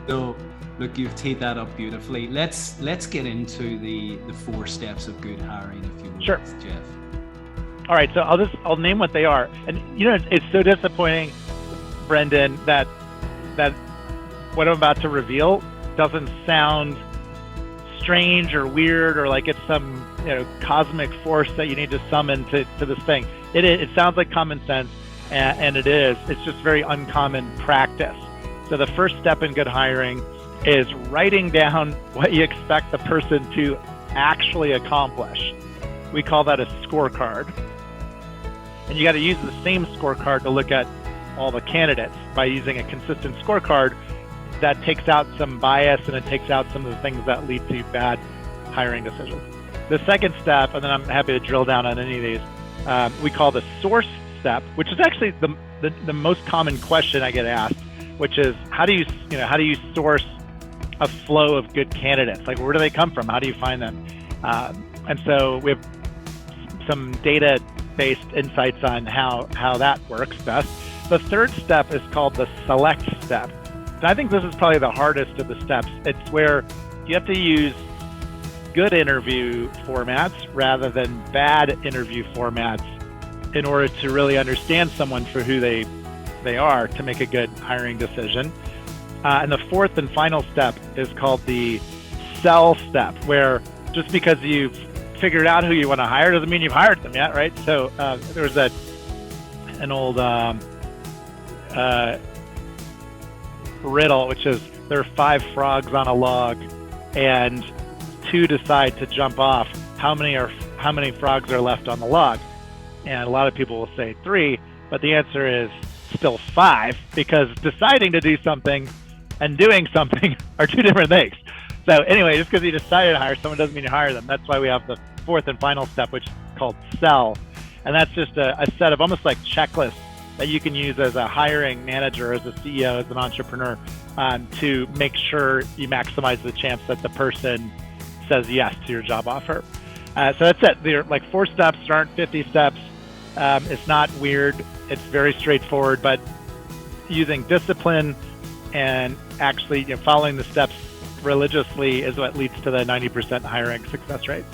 So, look, you've teed that up beautifully. Let's get into the 4 steps of good hiring, if you will, Sure. Geoff. All right, so I'll name what they are. And it's so disappointing, Brendan, that what I'm about to reveal doesn't sound strange or weird or like it's some cosmic force that you need to summon to this thing. It sounds like common sense, and it is. It's just very uncommon practice. So the first step in good hiring is writing down what you expect the person to actually accomplish. We call that a scorecard. And you got to use the same scorecard to look at all the candidates by using a consistent scorecard that takes out some bias and it takes out some of the things that lead to bad hiring decisions. The second step, and then I'm happy to drill down on any of these, we call the source step, which is actually the most common question I get asked, which is how do you source a flow of good candidates? Like, where do they come from? How do you find them? And so we have some data-based insights on how that works best. The third step is called the select step. And I think this is probably the hardest of the steps. It's where you have to use good interview formats rather than bad interview formats in order to really understand someone for who they are to make a good hiring decision. And the fourth and final step is called the sell step, where just because you've figured out who you want to hire doesn't mean you've hired them yet, right? So there was an old riddle, which is there are 5 frogs on a log, and 2 decide to jump off. How many frogs are left on the log? And a lot of people will say 3, but the answer is still 5, because deciding to do something and doing something are 2 different things. So anyway, just because you decided to hire someone doesn't mean you hire them. That's why we have the fourth and final step, which is called sell. And that's just a set of almost like checklists that you can use as a hiring manager, as a CEO, as an entrepreneur, to make sure you maximize the chance that the person says yes to your job offer. So that's it. They're like 4 steps. There aren't 50 steps. It's not weird. It's very straightforward, but using discipline and actually following the steps religiously is what leads to the 90% hiring success rate.